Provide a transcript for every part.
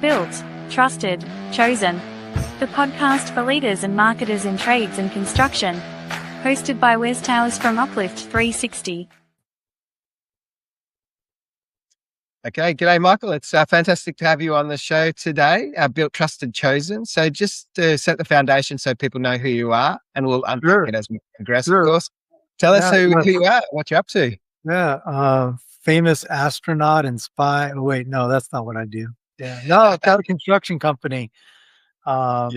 Built, trusted, chosen. The podcast for leaders and marketers in trades and construction. Hosted by Wes Towers from Uplift 360. Okay, g'day, Michael. It's fantastic to have you on the show today. Built, trusted, chosen. So just to set the foundation so people know who you are, and we'll unpack it as we progress, of course. Tell us who you are, what you're up to. Famous astronaut and spy. Oh, wait, no, that's not what I do. I've got a construction company. And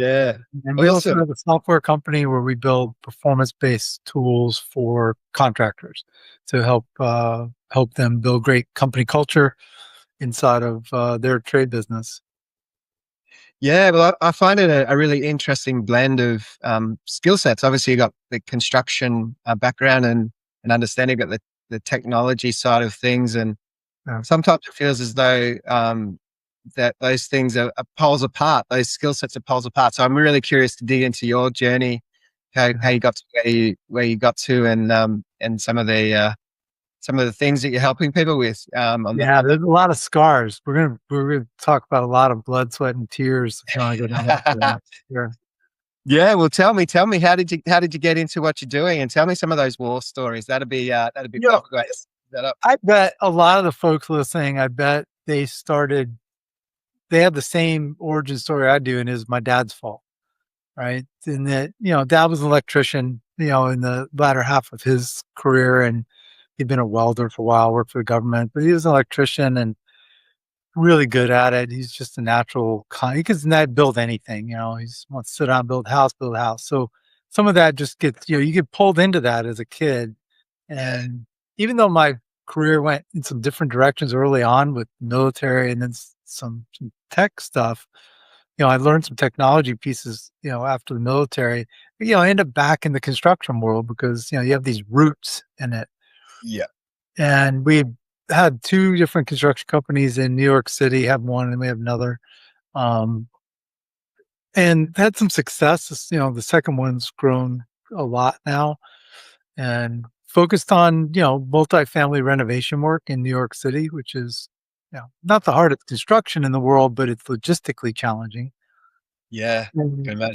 we also have a software company where we build performance-based tools for contractors to help them build great company culture inside of their trade business. Yeah, well, I find it a really interesting blend of skill sets. Obviously, you got the construction background and understanding about the technology side of things, and sometimes it feels as though that those things are poles apart. Those skill sets are poles apart. So I'm really curious to dig into your journey, how you got to where you got to, and some of the things that you're helping people with. There's a lot of scars. We're gonna talk about a lot of blood, sweat, and tears. If you want to go down that path. Sure. Yeah, well, tell me, how did you get into what you're doing, and tell me some of those war stories. That'd be great. I bet a lot of the folks listening, I bet they have the same origin story I do, and is my dad's fault, right? And that, dad was an electrician, in the latter half of his career, and he'd been a welder for a while, worked for the government, but he was an electrician and really good at it. He's just a natural, he can build anything, he wants to sit down, build a house. So some of that just gets, you get pulled into that as a kid. And even though my career went in some different directions early on with military and then some tech stuff, I learned some technology pieces, after the military, but, I end up back in the construction world because, you have these roots in it. Yeah. And we had two different construction companies in New York City, have one and we have another. And had some success. The second one's grown a lot now and focused on, multifamily renovation work in New York City, which is, not the hardest construction in the world, but it's logistically challenging. Yeah.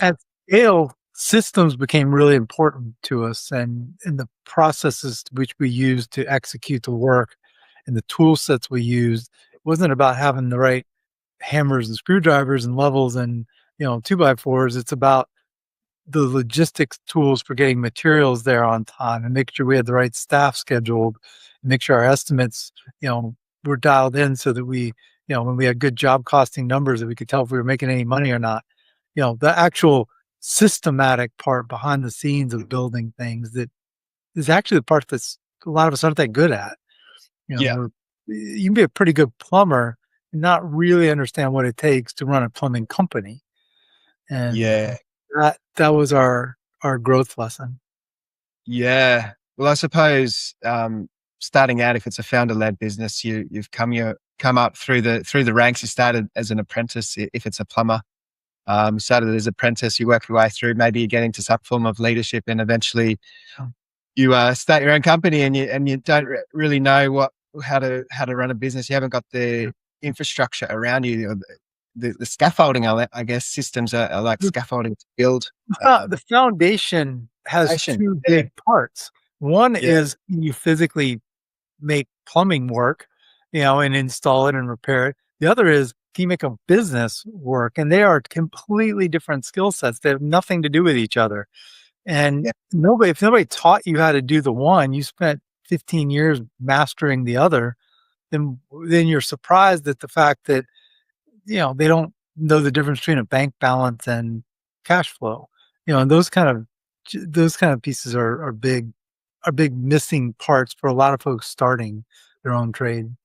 At scale, systems became really important to us, and the processes which we used to execute the work and the tool sets we used, it wasn't about having the right hammers and screwdrivers and levels and 2x4s. It's about the logistics tools for getting materials there on time and making sure we had the right staff scheduled and make sure our estimates were dialed in so that we when we had good job costing numbers that we could tell if we were making any money or not. The actual systematic part behind the scenes of building things that is actually the part that's a lot of us aren't that good at. You can be a pretty good plumber and not really understand what it takes to run a plumbing company. And that was our growth lesson. Yeah. Well, I suppose starting out, if it's a founder-led business, you've come up through the ranks. You started as an apprentice, if it's a plumber. Started as an apprentice, you work your way through, maybe you get into some form of leadership, and eventually you start your own company, and you don't really know how to run a business. You haven't got the infrastructure around you, or the scaffolding. I guess systems are like scaffolding to build. The foundation has two big parts. One is you physically make plumbing work, and install it and repair it. The other is, can you make a business work? And they are completely different skill sets. They have nothing to do with each other. And if nobody taught you how to do the one, you spent 15 years mastering the other, then you're surprised at the fact that, they don't know the difference between a bank balance and cash flow. And those kind of pieces are big missing parts for a lot of folks starting their own trade.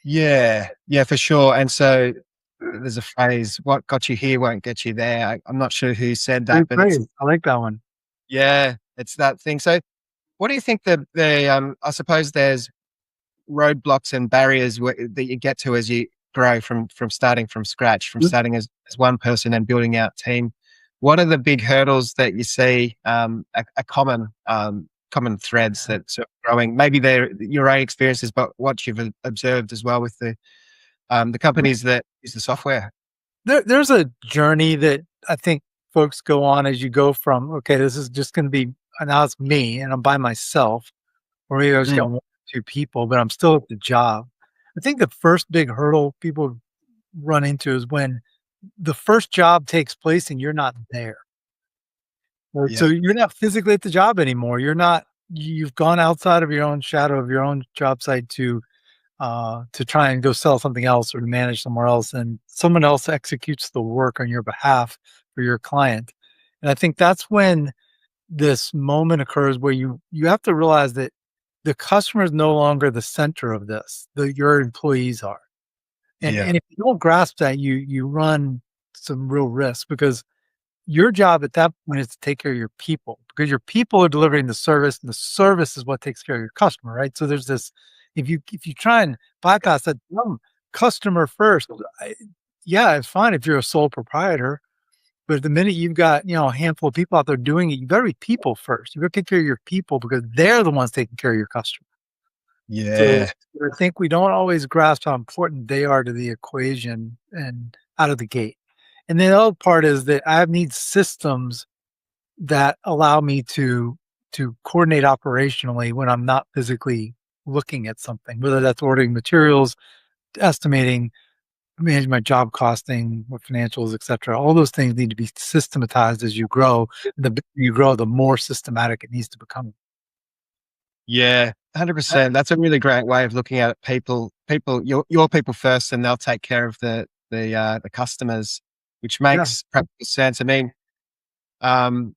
Yeah, for sure. And so there's a phrase, what got you here won't get you there. I'm not sure who said that, but I like that one. Yeah, it's that thing. So what do you think the I suppose there's roadblocks and barriers that you get to as you grow from starting from scratch, from starting as one person and building out team? What are the big hurdles that you see are common threads that's growing? Maybe they're your own experiences, but what you've observed as well with the the companies that use the software. There's a journey that I think folks go on as you go from, okay, this is just going to be, now it's me and I'm by myself, or maybe I just got Mm, one or two people, but I'm still at the job. I think the first big hurdle people run into is when the first job takes place and you're not there. Right? yeah, So you're not physically at the job anymore. You've gone outside of your own shadow of your own job site to try and go sell something else or to manage somewhere else, and someone else executes the work on your behalf for your client. And I think that's when this moment occurs where you have to realize that the customer is no longer the center of this. Your employees are. yeah, And if you don't grasp that, you run some real risk, because your job at that point is to take care of your people, because your people are delivering the service, and the service is what takes care of your customer, right? So there's this, if you try and bypass that, customer first, yeah, it's fine if you're a sole proprietor, but the minute you've got, a handful of people out there doing it, you better be people first. You better take care of your people, because they're the ones taking care of your customer. So yeah, I think we don't always grasp how important they are to the equation and out of the gate. And the other part is that I need systems that allow me to coordinate operationally when I'm not physically looking at something, whether that's ordering materials, estimating, managing my job costing, with financials, et cetera. All those things need to be systematized as you grow. The bigger you grow, the more systematic it needs to become. yeah. 100%. That's a really great way of looking at it. Your people first, and they'll take care of the customers, which Yeah. makes practical sense. I mean, um,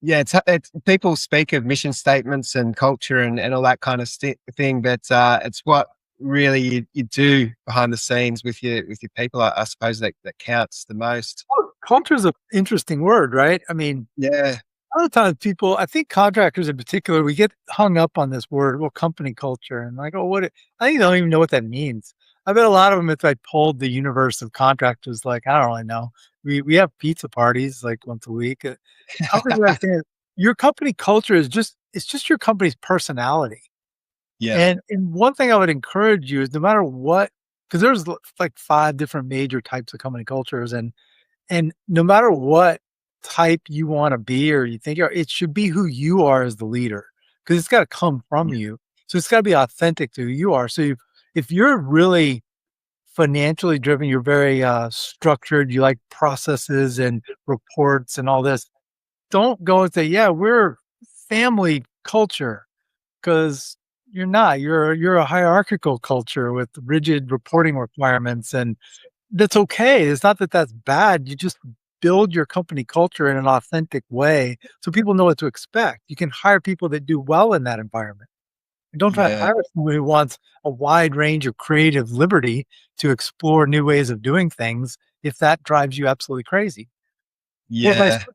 yeah, it's people speak of mission statements and culture and all that kind of thing, but it's what really you do behind the scenes with your people. I suppose that counts the most. Culture is an interesting word, right? I mean, Yeah, a lot of times people, I think contractors in particular, we get hung up on this word, well, company culture, and like, oh, I think they don't even know what that means. I bet a lot of them, if I polled the universe of contractors, like, I don't really know. We have pizza parties like once a week. I don't think we understand. Your company culture is it's just your company's personality. yeah, And one thing I would encourage you is, no matter what, because there's like 5 different major types of company cultures, and no matter what type you wanna be or you think you are, it should be who you are as the leader, because 'cause it's gotta come from yeah, you. So it's gotta be authentic to who you are. So if you're really financially driven, you're very, structured, you like processes and reports and all this, don't go and say, "Yeah, we're family culture," because you're not. You're a hierarchical culture with rigid reporting requirements, and that's okay. It's not that that's bad. You just build your company culture in an authentic way so people know what to expect. You can hire people that do well in that environment. And don't try to yeah, hire someone who wants a wide range of creative liberty to explore new ways of doing things if that drives you absolutely crazy. Or vice yeah, versa.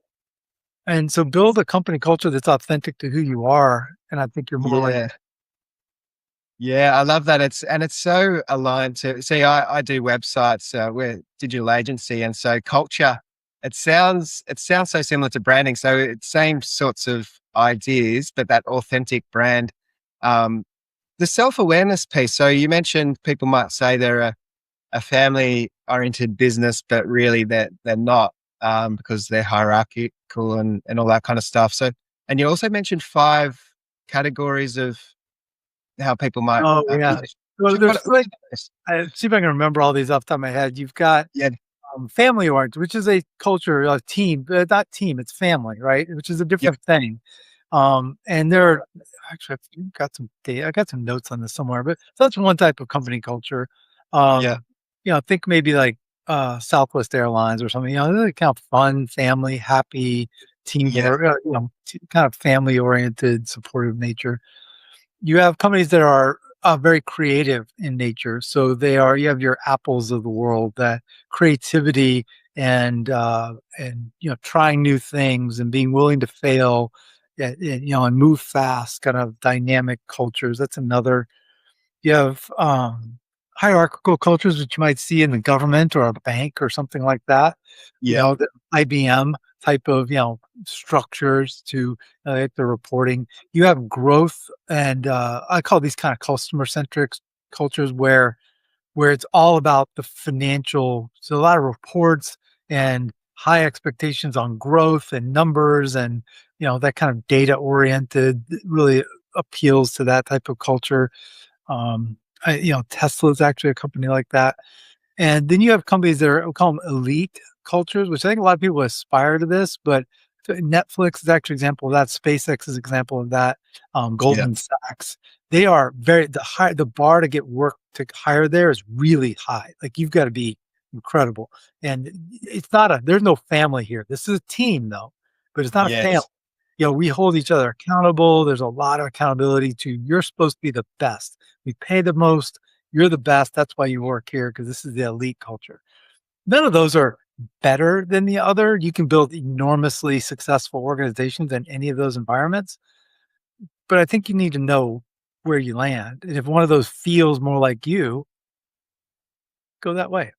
And so build a company culture that's authentic to who you are, and I think you're more like. yeah. Yeah, I love that. It's so aligned to see. I do websites. We're a digital agency, and so culture. It sounds so similar to branding. So it's same sorts of ideas, but that authentic brand. Um, the self awareness piece. So you mentioned people might say they're a family oriented business, but really they're not, because they're hierarchical and all that kind of stuff. So, and you also mentioned 5 categories of how people might, Oh, yeah. Well, what there's like, is I see if I can remember all these off the top of my head. You've got yeah, family oriented, which is a culture, a team, not team, it's family, right? Which is a yep, different thing. And there, actually, I've got some data, I got some notes on this somewhere, but that's one type of company culture. yeah, Um, think maybe like Southwest Airlines or something. They kind of fun, family, happy, yeah, teamwork. Kind of family oriented, supportive nature. You have companies that are very creative in nature. So you have your Apples of the world, that creativity and trying new things and being willing to fail, and move fast, kind of dynamic cultures. That's another. You have hierarchical cultures, which you might see in the government or a bank or something like that. yeah, The IBM type of structures to the reporting. You have growth, and I call these kind of customer centric cultures, where where it's all about the financial. So a lot of reports and high expectations on growth and numbers and, that kind of data oriented really appeals to that type of culture. Tesla is actually a company like that. And then you have companies that we call them elite cultures, which I think a lot of people aspire to this, but Netflix is actually an example of that. SpaceX is an example of that. Yeah. Goldman Sachs, they are the bar to get work to hire there is really high. Like you've got to be incredible. And there's no family here. This is a team though, but it's not a family. Yes. We hold each other accountable. There's a lot of accountability to you're supposed to be the best. We pay the most. You're the best. That's why you work here because this is the elite culture. None of those are better than the other. You can build enormously successful organizations in any of those environments. But I think you need to know where you land. And if one of those feels more like you, go that way.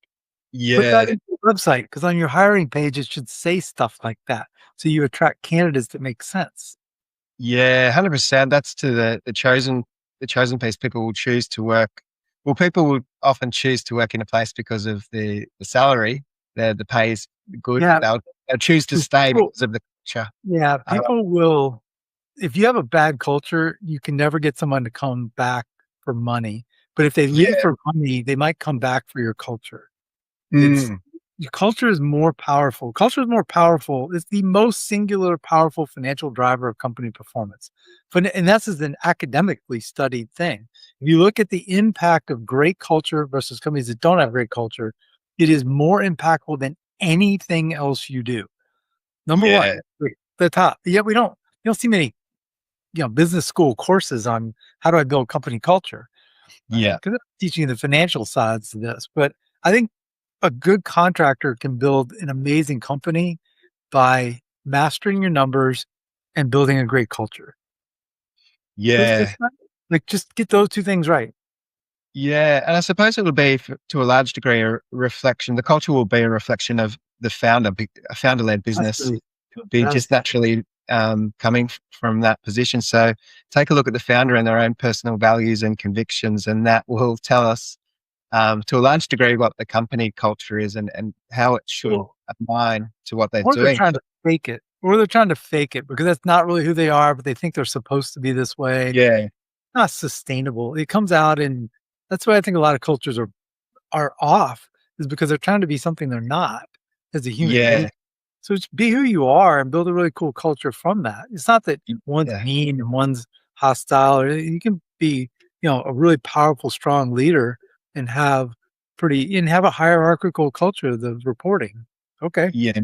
Put that Yeah. in your website because on your hiring page, it should say stuff like that. So you attract candidates that make sense. Yeah, 100%. That's to the chosen piece. People will choose to work. Well, people will often choose to work in a place because of the salary. The pay is good. Yeah. They'll choose to stay People, because of the culture. yeah. Uh, People will, if you have a bad culture, you can never get someone to come back for money. But if they leave yeah. for money, they might come back for your culture. It's Mm, Your culture is more powerful. Culture is more powerful. It's the most singular, powerful financial driver of company performance. And that's an academically studied thing. If you look at the impact of great culture versus companies that don't have great culture, it is more impactful than anything else you do. Number one, yeah. the top. Yet you don't see many, business school courses on how do I build company culture, right? Yeah. Because they're teaching you the financial sides of this. But I think a good contractor can build an amazing company by mastering your numbers and building a great culture. Yeah. Like just get those two things right. Yeah. And I suppose it will be, to a large degree, a reflection. The culture will be a reflection of the founder. A founder-led That's business really could be that's just naturally coming from that position. So take a look at the founder and their own personal values and convictions, and that will tell us, to a large degree, what the company culture is and how it should cool. align to what they're Or they're doing. trying to fake it. Or they're trying to fake it because that's not really who they are, but they think they're supposed to be this way. Yeah. Not sustainable. It comes out and that's why I think a lot of cultures are off is because they're trying to be something they're not as a human being. Yeah. So just be who you are and build a really cool culture from that. It's not that one's Yeah. mean and one's hostile. Or you can be, a really powerful, strong leader and have a hierarchical culture of the reporting. Okay. Yeah.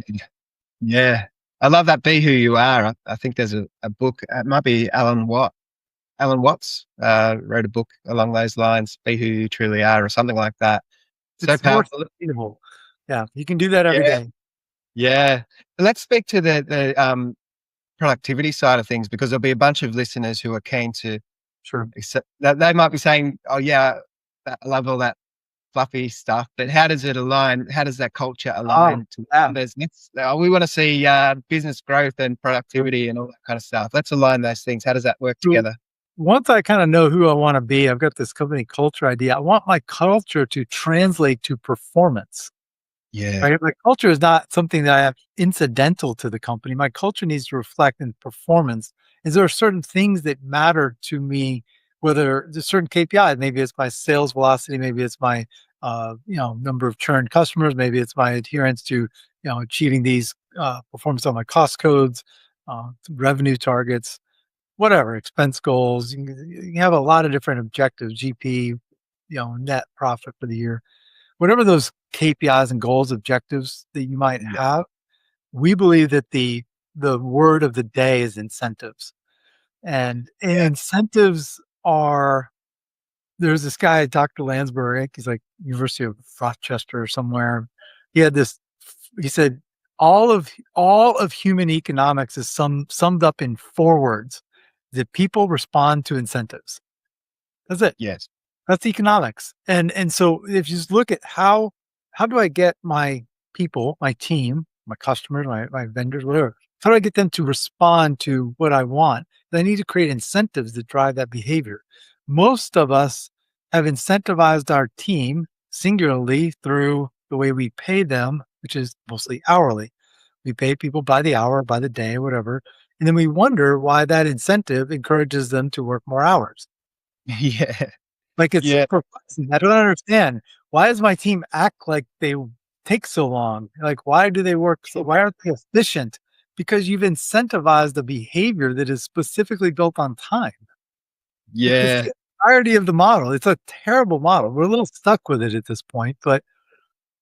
Yeah. I love that. Be who you are. I think there's a book. It might be Alan Watts wrote a book along those lines. Be who you truly are, or something like that. So It's more powerful. sustainable. Yeah. You can do that every Yeah. day. Yeah. Let's speak to the productivity side of things, because there'll be a bunch of listeners who are keen to Sure. accept that. They might be saying, "Oh yeah, I love all that fluffy stuff," but how does it align? How does that culture Oh, align to yeah. business? We want to see business growth and productivity and all that kind of stuff. Let's align those things. How does that work So together? once I kind of know who I want to be, I've got this company culture idea. I want my culture to translate to performance. Yeah. Right? My culture is not something that I have incidental to the company. My culture needs to reflect in performance. Is there are certain things that matter to me, whether there's certain KPIs, maybe it's my sales velocity, maybe it's my number of churned customers, maybe it's my adherence to achieving these performance on my cost codes, revenue targets, whatever, expense goals. You can have a lot of different objectives, GP, net profit for the year, whatever those KPIs and goals, objectives that you might Yeah. have. We believe that the word of the day is incentives. And Yeah. incentives are there's this guy, Dr. Landsberg, he's like University of Rochester or somewhere. He said, all of human economics is summed up in 4 words: that people respond to incentives. That's it. Yes. That's economics. And so if you just look at how do I get my people, my team, my customers, my vendors, whatever, how do I get them to respond to what I want? I need to create incentives that drive that behavior. Most of us have incentivized our team singularly through the way we pay them, which is mostly hourly. We pay people by the hour, by the day, whatever. And then we wonder why that incentive encourages them to work more hours. Yeah. Like, it's Yeah. perplexing. I don't understand. Why does my team act like they take so long? Like, why do they work so why aren't they efficient? Because you've incentivized the behavior that is specifically built on time. It's Yeah. the entirety of the model. It's a terrible model. We're a little stuck with it at this point, but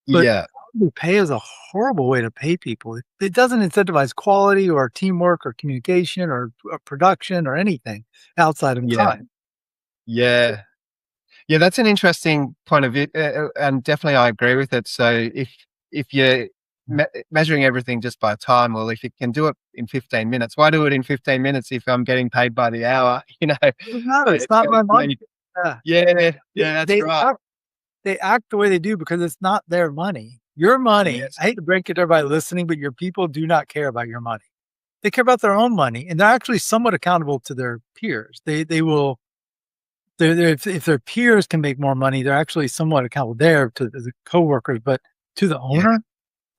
Yeah. hourly pay is a horrible way to pay people. It doesn't incentivize quality or teamwork or communication or production or anything outside of Yeah. time. Yeah. Yeah, that's an interesting point of view, and definitely I agree with it. So if you're measuring everything just by time, well, if you can do it in 15 minutes, why do it in 15 minutes if I'm getting paid by the hour? Doesn't matter. It's It's not gonna- my yeah, money. Yeah. yeah, They yeah, that's they right. act they act the way they do because it's not their money. Your money, Yes, I hate to break it to everybody listening, but your people do not care about your money. They care about their own money, and they're actually somewhat accountable to their peers. They will they're if their peers can make more money, they're actually somewhat accountable there to the coworkers, but to the yeah, owner?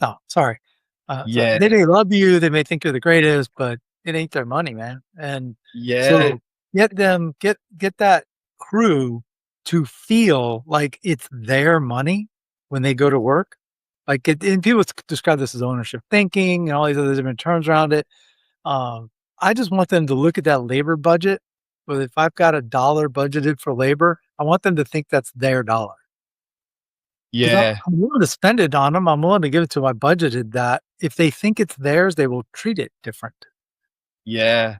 No, sorry. So yeah, they may love you, they may think you're the greatest, but it ain't their money, man. And yeah, so get that crew to feel like it's their money when they go to work. Like and people describe this as ownership thinking and all these other different terms around it. I just want them to look at that labor budget. But if I've got $1 budgeted for labor, I want them to think that's their dollar. Because yeah, I'm willing to spend it on them. I'm willing to give it to them. I budgeted that. If they think it's theirs, they will treat it different. yeah.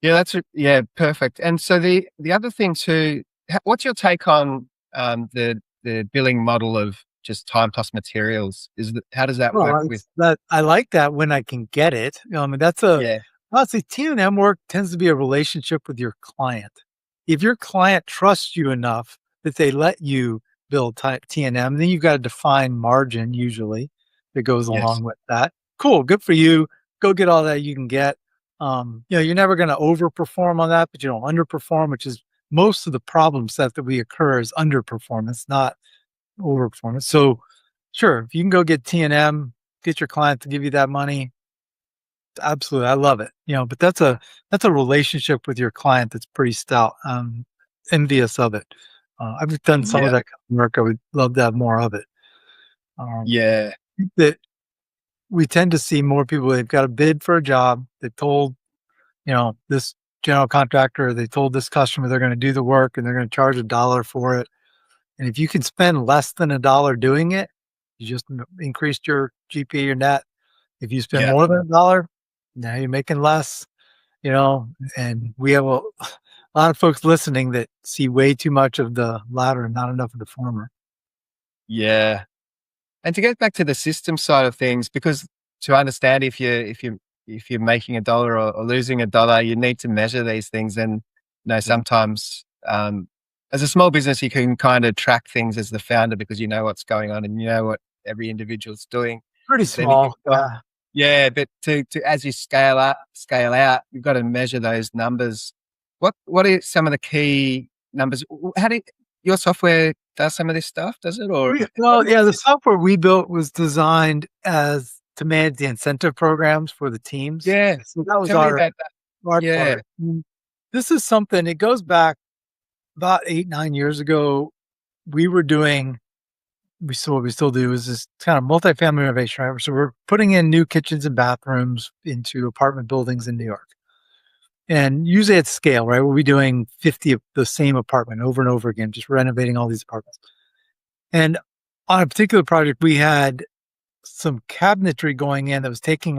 Yeah, yeah, perfect. And so the other thing too, what's your take on the billing model of just time plus materials? How does that work Well, with? it's that I like that when I can get it. I mean, that's a Yeah, honestly, T&M work tends to be a relationship with your client. If your client trusts you enough that they let you build T&M, then you've got a defined margin usually that goes yes, along with that. Cool, good for you. Go get all that you can get. You're never going to overperform on that, but you don't underperform, which is most of the problem set that we occur is underperformance, not overperformance. So, sure, if you can go get T&M, get your client to give you that money, absolutely, I love it. But that's a relationship with your client that's pretty stout. Envious of it. I've done some yeah, of that kind of work. I would love to have more of it. Um, yeah, that we tend to see more people. They've got a bid for a job. They told this general contractor. They told this customer they're going to do the work and they're going to charge $1 for it. And if you can spend less than $1 doing it, you just increased your GP, your net. If you spend yeah, more than $1, now you're making less. you know, and we have a lot of folks listening that see way too much of the latter and not enough of the former. yeah. And to get back to the system side of things, because to understand if you're making $1 or losing $1, you need to measure these things. And Yeah. sometimes as a small business, you can kind of track things as the founder because you know what's going on and you know what every individual's doing. Pretty Then if you've small. got Yeah. yeah, but to as you scale out, you've got to measure those numbers. What are some of the key numbers? How do your software does some of this stuff? Does it or what Well, what yeah, is the it? software we built was designed as to manage the incentive programs for the teams. Yeah, So that was tell me our about that. our Yeah, part. This is something, it goes back about 8, 9 years ago. We were doing what we still do is this kind of multifamily renovation, right? So we're putting in new kitchens and bathrooms into apartment buildings in New York. And usually at scale, right? We'll be doing 50 of the same apartment over and over again, just renovating all these apartments. And on a particular project, we had some cabinetry going in that was taking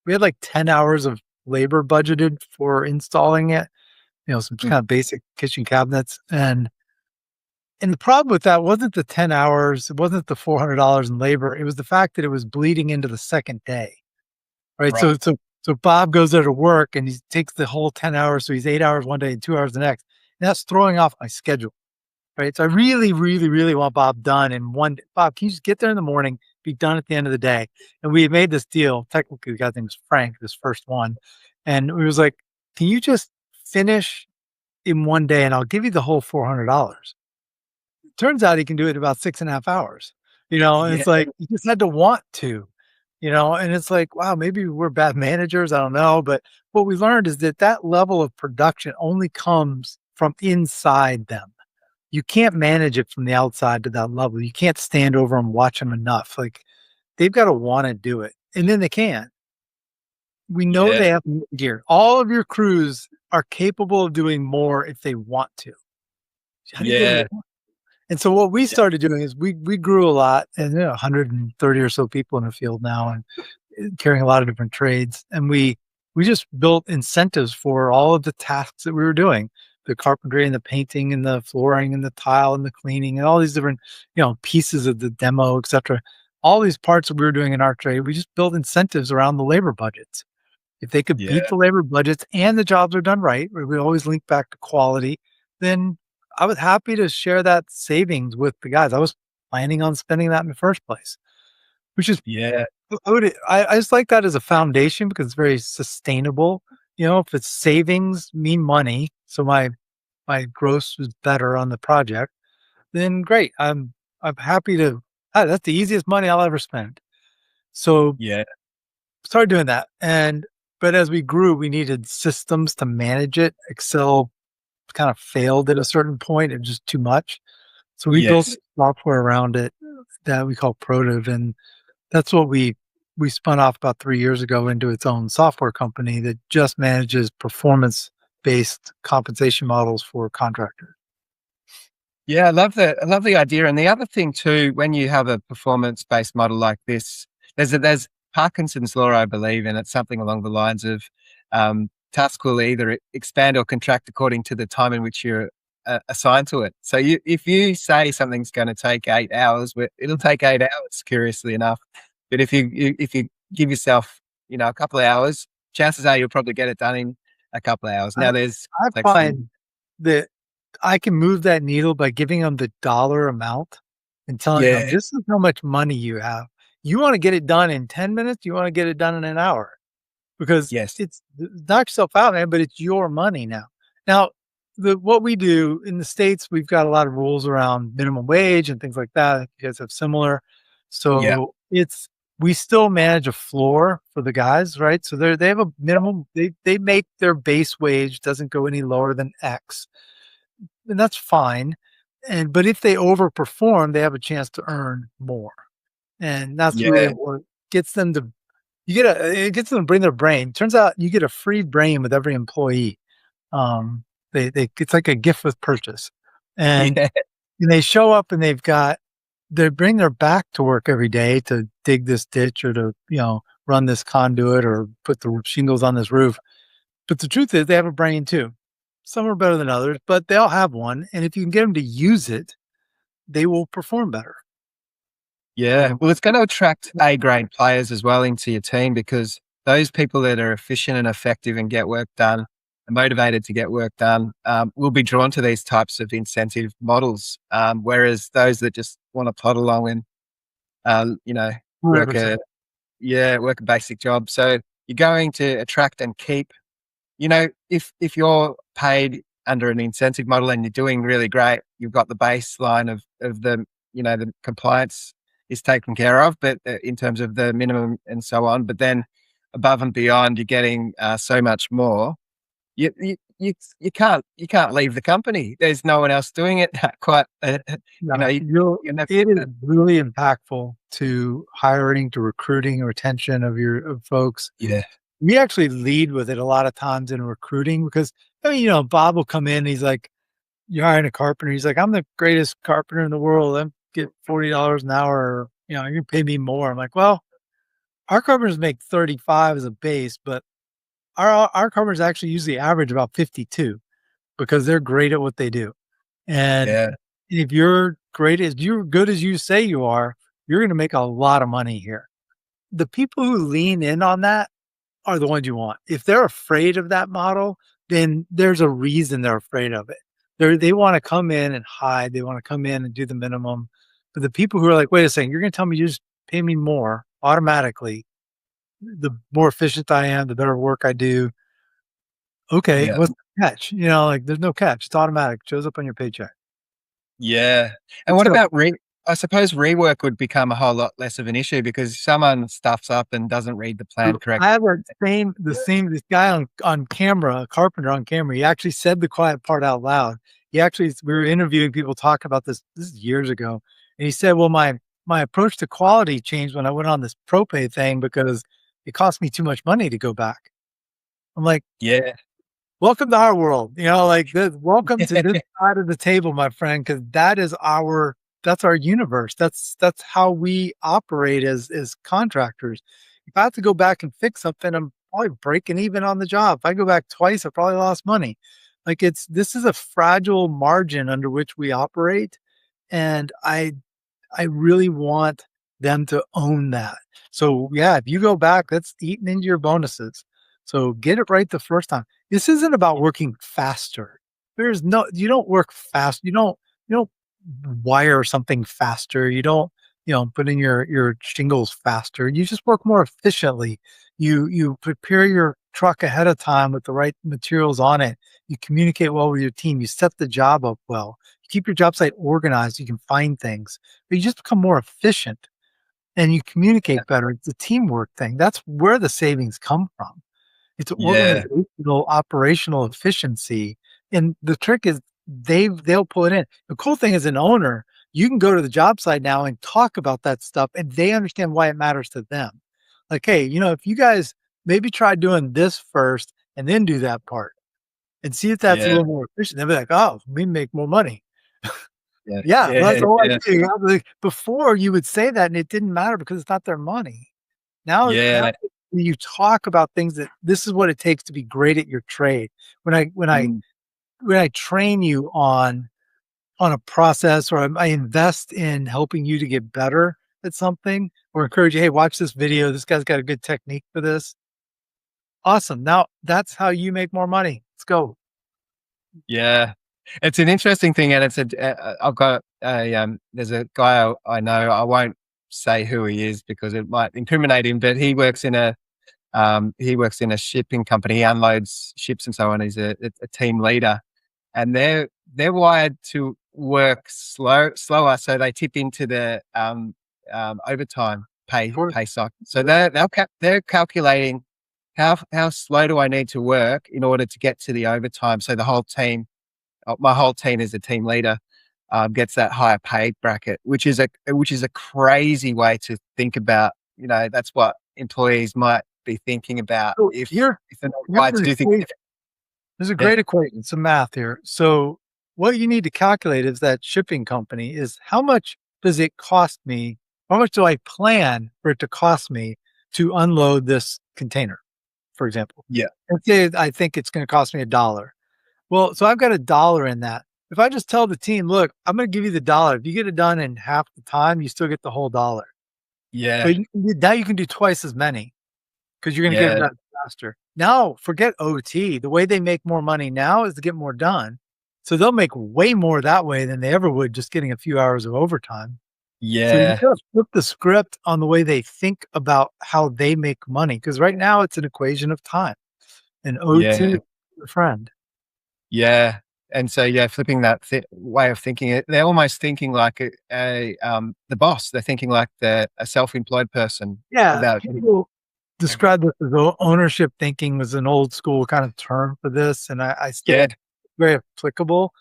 we had like 10 hours of labor budgeted for installing it, some mm, kind of basic kitchen cabinets. And the problem with that wasn't the 10 hours, it wasn't the $400 in labor, it was the fact that it was bleeding into the second day, right? right. So Bob goes there to work and he takes the whole 10 hours, so he's 8 hours one day and 2 hours the next. And that's throwing off my schedule, right? So I really, really, really want Bob done in one day. Bob, can you just get there in the morning, be done at the end of the day? And we had made this deal. Technically, the guy's name was Frank, this first one. And it was like, can you just finish in one day and I'll give you the whole $400? turns out he can do it in about 6.5 hours, and Yeah. it's like, you just had to want to, and it's like, wow, maybe we're bad managers. I don't know. But what we learned is that that level of production only comes from inside them. You can't manage it from the outside to that level. You can't stand over and watch them enough. Like, they've got to want to do it. And then they can. We know Yeah. they have gear. All of your crews are capable of doing more if they want to. How do you get them to Yeah. want? And so what we started doing is we grew a lot, and 130 or so people in the field now, and carrying a lot of different trades. And we just built incentives for all of the tasks that we were doing, the carpentry and the painting and the flooring and the tile and the cleaning and all these different, pieces of the demo, etc. All these parts that we were doing in our trade, we just built incentives around the labor budgets. If they could beat Yeah. the labor budgets and the jobs are done right, where we always link back to quality, then I was happy to share that savings with the guys. I was planning on spending that in the first place, which is Yeah. I just like that as a foundation because it's very sustainable. If it's savings mean money, so my gross was better on the project, then great. I'm happy to. That's the easiest money I'll ever spend. So Yeah. started doing that, but as we grew, we needed systems to manage it. Excel kind of failed at a certain point; it was just too much. So we built Yes. software around it that we call Protive, and that's what we spun off about 3 years ago into its own software company that just manages performance-based compensation models for contractors. Yeah, I love that. I love the idea. And the other thing too, when you have a performance-based model like this, there's Parkinson's law, I believe, and it's something along the lines of task will either expand or contract according to the time in which you're assigned to it. So if you say something's going to take 8 hours, it'll take 8 hours. Curiously enough, but if you give yourself, a couple of hours, chances are you'll probably get it done in a couple of hours. I Now there's I flexibility. find that I can move that needle by giving them the dollar amount and telling them, Yeah. "This is how much money you have. You wanna get it done in 10 minutes? You wanna get it done in an hour?" Because Yes. it's knock yourself out, man, but it's your money now. Now, what we do in the States, we've got a lot of rules around minimum wage and things like that. You guys have similar. Yeah. So we still manage a floor for the guys, right? So they have a minimum. They make their base wage doesn't go any lower than X, and that's fine. But if they overperform, they have a chance to earn more, and that's really Yeah. what gets them to it gets them to bring their brain. Turns out you get a free brain with every employee. They it's like a gift with purchase, and Yeah. they show up and they bring their back to work every day to dig this ditch or to run this conduit or put the shingles on this roof. But the truth is, they have a brain too. Some are better than others, but they all have one. And if you can get them to use it, they will perform better. Yeah. Well, it's going to attract A grade players as well into your team because those people that are efficient and effective and get work done and motivated to get work done will be drawn to these types of incentive models. Whereas those that just want to plod along and, work 100%. work a basic job. So you're going to attract and keep, if you're paid under an incentive model and you're doing really great, you've got the baseline of the compliance is taken care of, but in terms of the minimum and so on, but then above and beyond, you're getting so much more. You can't leave the company. There's no one else doing it. Quite, No, you never. it is really impactful to hiring, to recruiting, retention of folks. Yeah. We actually lead with it a lot of times in recruiting because Bob will come in. He's like, "You're hiring a carpenter." He's like, "I'm the greatest carpenter in the world. I get $40 an hour. You can pay me more." I'm like, "Well, our carpenters make 35 as a base, but our carpenters actually usually average about 52 because they're great at what they do. And Yeah. if you're good as you say you are, you're going to make a lot of money here." The people who lean in on that are the ones you want. If they're afraid of that model, then there's a reason they're afraid of it. They want to come in and hide. They want to come in and do the minimum. But the people who are like, "Wait a second, you're going to tell me you just pay me more automatically. The more efficient I am, the better work I do." Okay, Yeah. what's the catch? Like there's no catch. It's automatic. Shows up on your paycheck. Yeah. And It's what a about I suppose rework would become a whole lot less of an issue because if someone stuffs up and doesn't read the plan I correctly. have this guy on camera, a carpenter on camera. He actually said the quiet part out loud. We were interviewing people talk about this. This is years ago, and he said, "Well, my approach to quality changed when I went on this propay thing because it cost me too much money to go back." I'm like, Yeah. welcome to our world. Like welcome to this side of the table, my friend, because that's our universe. That's how we operate as contractors. If I have to go back and fix something, I'm probably breaking even on the job. If I go back twice, I probably lost money. Like this is a fragile margin under which we operate. And I really want them to own that. So yeah, if you go back, that's eating into your bonuses. So get it right the first time. This isn't about working faster. You don't work fast. You don't wire something faster. You don't, put in your shingles faster. You just work more efficiently. You prepare your truck ahead of time with the right materials on it. You communicate well with your team. You set the job up well. You keep your job site organized. You can find things, but you just become more efficient and you Yeah. communicate better. It's a teamwork thing. That's where the savings come from. It's Yeah. organizational, operational efficiency. And the trick is they'll pull it in. The cool thing as an owner, you can go to the job site now and talk about that stuff and they understand why it matters to them. Like, hey, if you guys maybe try doing this first and then do that part and see if that's a Yeah. little more efficient. They'll be like, oh, we make more money. Yeah. Yeah, well, that's Yeah. all I Yeah. do. Like, before you would say that and it didn't matter because it's not their money. Now Yeah. you talk about things that this is what it takes to be great at your trade. When I when I Mm. when I train you on a process or I invest in helping you to get better at something or encourage you, hey, watch this video. This guy's got a good technique for this. Awesome. Now that's how you make more money. Let's go. Yeah. It's an interesting thing, and I've got there's a guy I know. I won't say who he is because it might incriminate him, but he works in a shipping company. He unloads ships and so on. He's a team leader, and they're wired to work slower, so they tip into the overtime Of course. pay cycle. So they're calculating how slow do I need to work in order to get to the overtime. So the whole team, my whole team as a team leader, gets that higher paid bracket, which is a crazy way to think about. That's what employees might be thinking about So if they're not here's wired to an do things equation. different. There's a Yeah, great equation, some math here. So what you need to calculate is that shipping company is how much does it cost me? How much do I plan for it to cost me to unload this container, for example? yeah, Let's say I think it's going to cost me $1. Well, so I've got $1 in that. If I just tell the team, look, I'm going to give you the dollar. If you get it done in half the time, you still get the whole dollar. yeah, But now you can do twice as many. 'Cause you're gonna get it yeah, done faster. Now, forget OT. The way they make more money now is to get more done. So they'll make way more that way than they ever would just getting a few hours of overtime. So you yeah, gotta flip the script on the way they think about how they make money. Because right now it's an equation of time, and OT yeah, is your friend. yeah. And so, yeah, flipping that way of thinking, they're almost thinking like the boss. They're thinking like a self-employed person Yeah, about. people describe this as ownership thinking was an old school kind of term for this, and I still Yeah, very applicable.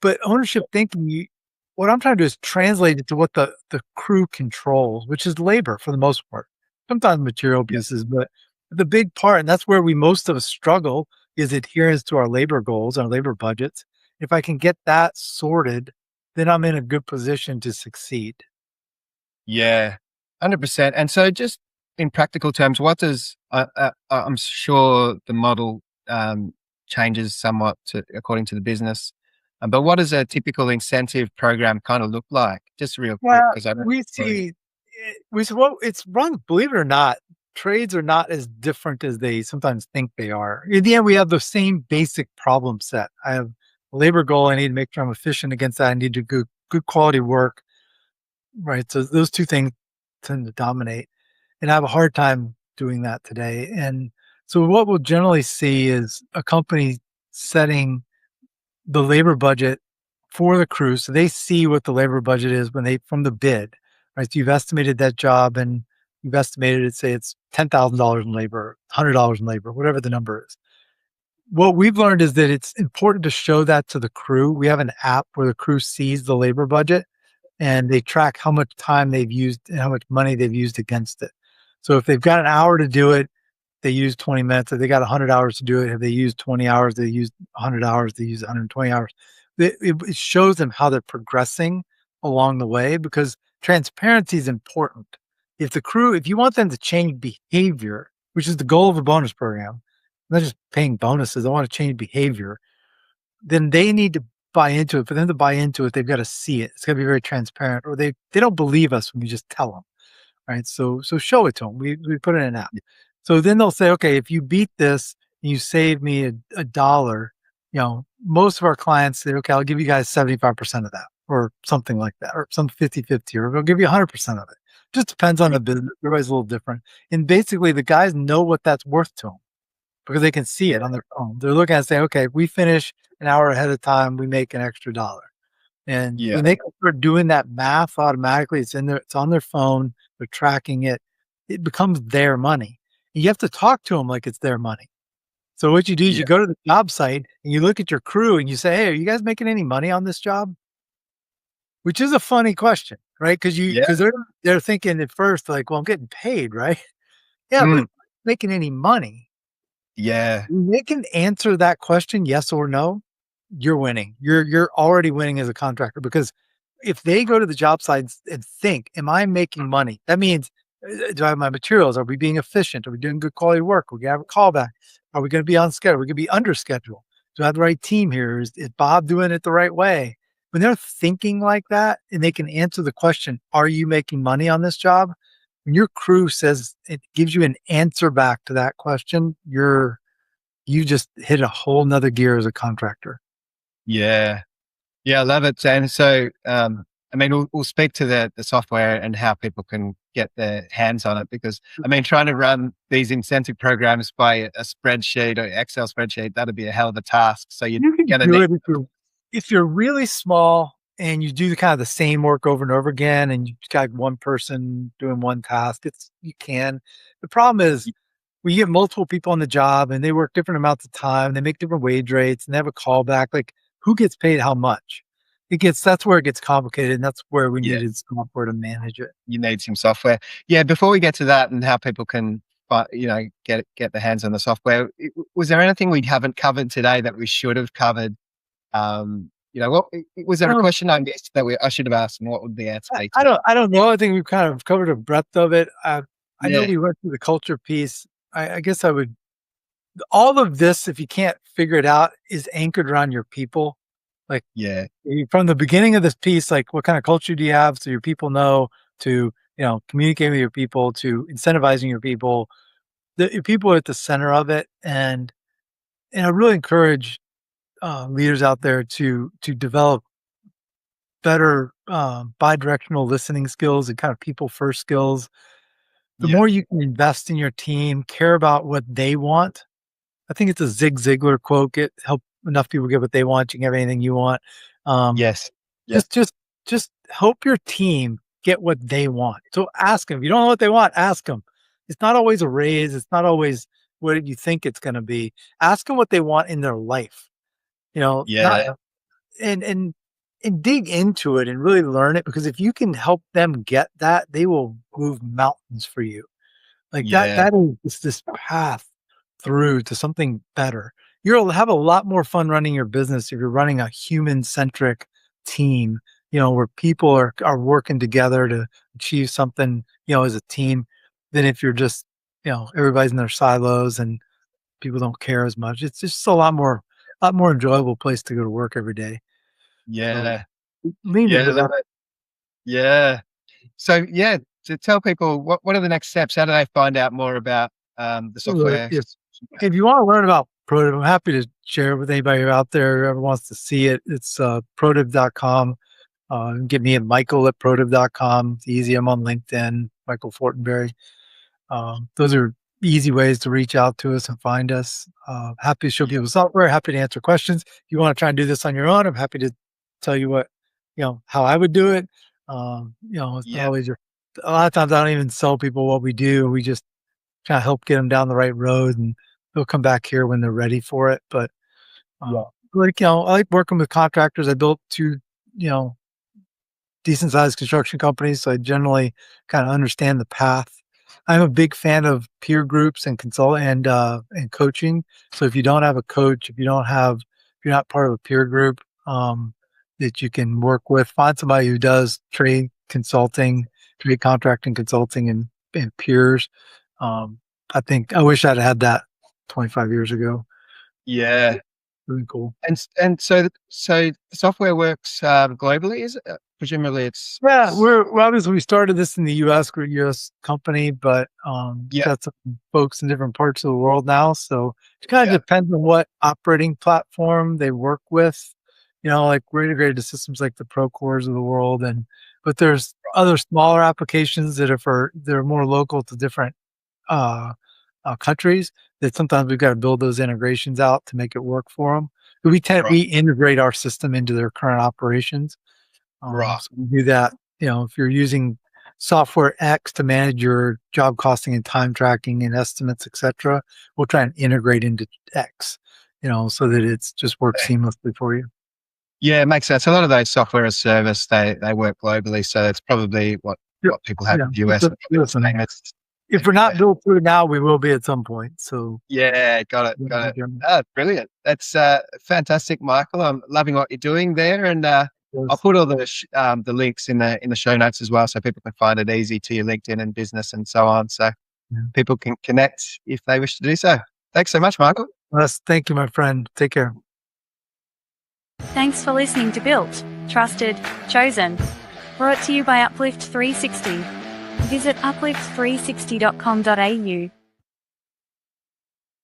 But ownership thinking, what I'm trying to do is translate it to what the crew controls, which is labor for the most part. Sometimes material yeah, pieces, but the big part, and that's where we most of us struggle, is adherence to our labor goals, our labor budgets. If I can get that sorted, then I'm in a good position to succeed. yeah, 100%. And so, just in practical terms, what does I'm sure the model changes somewhat according to the business, but what does a typical incentive program kind of look like? Just real quick, Yeah, because I don't. we see we see well, it's run, believe it or not, trades are not as different as they sometimes think they are. In the end, we have the same basic problem set. I have a labor goal. I need to make sure I'm efficient against that. I need to do good quality work. Right. So those two things tend to dominate. And I have a hard time doing that today. And so what we'll generally see is a company setting the labor budget for the crew. So they see what the labor budget is from the bid, right? So you've estimated that job and you've estimated it, say it's $10,000 in labor, $100 in labor, whatever the number is. What we've learned is that it's important to show that to the crew. We have an app where the crew sees the labor budget and they track how much time they've used and how much money they've used against it. So if they've got an hour to do it, they use 20 minutes. If they got 100 hours to do it, have they used 20 hours? They used 100 hours. They use 120 hours. It shows them how they're progressing along the way because transparency is important. If you want them to change behavior, which is the goal of a bonus program, not just paying bonuses, I want to change behavior, then they need to buy into it. For them to buy into it, they've got to see it. It's got to be very transparent, or they don't believe us when we just tell them, right? So show it to them. We put it in an app. So then they'll say, okay, if you beat this, and you save me a dollar, most of our clients say, okay, I'll give you guys 75% of that, or something like that, or some 50-50, or we'll give you 100% of it. Just depends on the business. Everybody's a little different. And basically the guys know what that's worth to them because they can see it on their phone. They're looking at it saying, okay, if we finish an hour ahead of time, we make an extra dollar. And when they start doing that math automatically, it's on their phone, they're tracking it, it becomes their money. And you have to talk to them like it's their money. So what you do is you go to the job site and you look at your crew and you say, hey, are you guys making any money on this job? Which is a funny question, right? Because they're thinking at first, like, well, I'm getting paid, right? Yeah, but making any money. Yeah. When they can answer that question, yes or no, you're winning. You're already winning as a contractor because if they go to the job site and think, am I making money? That means, do I have my materials? Are we being efficient? Are we doing good quality work? Are we going to have a callback? Are we going to be on schedule? Are we going to be under schedule? Do I have the right team here? Is Bob doing it the right way? When they're thinking like that and they can answer the question, are you making money on this job? When your crew says it gives you an answer back to that question, you just hit a whole nother gear as a contractor. Yeah. Yeah, I love it. And so, I mean, we'll speak to the software and how people can get their hands on it because, I mean, trying to run these incentive programs by a spreadsheet or Excel spreadsheet, that'd be a hell of a task. So You can do it if you're really small and you do the same work over and over again, and you got one person doing one task. You can. The problem is we get multiple people on the job and they work different amounts of time. They make different wage rates and they have a callback. Like who gets paid how much? That's where it gets complicated, and that's where we needed software to manage it. You need some software. Yeah. Before we get to that and how people can, get their hands on the software, was there anything we haven't covered today that we should have covered? Was there a question I missed that I should have asked, and what would the answer be? I don't know. I think we've kind of covered a breadth of it. I know we went through the culture piece. I guess I would. All of this, if you can't figure it out, is anchored around your people. Like, from the beginning of this piece, like, what kind of culture do you have so your people know, to communicating with your people, to incentivizing your people. Your people are at the center of it, and I really encourage leaders out there to develop better bi-directional listening skills and kind of people first skills. The more you can invest in your team, care about what they want. I think it's a Zig Ziglar quote: help enough people get what they want, you can have anything you want. Yes. Just help your team get what they want. So ask them. If you don't know what they want, ask them. It's not always a raise. It's not always what you think it's going to be. Ask them what they want in their life. And dig into it and really learn it, because if you can help them get that, they will move mountains for you. Like that is this path through to something better. You'll have a lot more fun running your business if you're running a human-centric team, where people are working together to achieve something, as a team, than if you're just, everybody's in their silos and people don't care as much. It's just a lot more enjoyable place to go to work every day. Yeah. So, lean into that. Yeah. So to tell people what are the next steps? How do they find out more about the software? If you want to learn about Protiv, I'm happy to share it with anybody out there who ever wants to see it. It's Protiv.com. Get me at Michael@Protiv.com. It's easy. I'm on LinkedIn, Michael Fortenberry. Those are easy ways to reach out to us and find us. Happy to show people software. Happy to answer questions. If you want to try and do this on your own, I'm happy to tell you what, how I would do it. It's not Yeah. always a lot of times I don't even tell people what we do. We just kind of help get them down the right road, and they'll come back here when they're ready for it. But Yeah. I like working with contractors. I built two, you know, decent sized construction companies, so I generally kind of understand the path. I'm a big fan of peer groups and and coaching. So if you don't have a coach, if you're not part of a peer group that you can work with, find somebody who does trade contracting consulting, and peers. I wish I'd had that 25 years ago. Yeah. Really cool. And so the software works globally, is it? Presumably it's Yeah, obviously we started this in the U.S. We're a U.S. company, but yeah, got some folks in different parts of the world now. So it kind yeah, of depends on what operating platform they work with. Like we're integrated to systems like the Procores of the world, but there's other smaller applications they're more local to different uh, countries that sometimes we've got to build those integrations out to make it work for them. right, We integrate our system into their current operations. right. So we do that. If you're using software X to manage your job costing and time tracking and estimates, etc., we'll try and integrate into X, so that it's just works seamlessly for you. Yeah, it makes sense. A lot of those software as service, they work globally, so it's probably what people have in the US. Are probably the same. If we're not built through now, we will be at some point. So Yeah, got it. Brilliant. That's fantastic, Michael. I'm loving what you're doing there, and I'll put all the links in the show notes as well, so people can find it easy to your LinkedIn and business and so on. So people can connect if they wish to do so. Thanks so much, Michael. Thank you, my friend. Take care. Thanks for listening to Built, Trusted, Chosen. Brought to you by Uplift 360. Visit uplift360.com.au.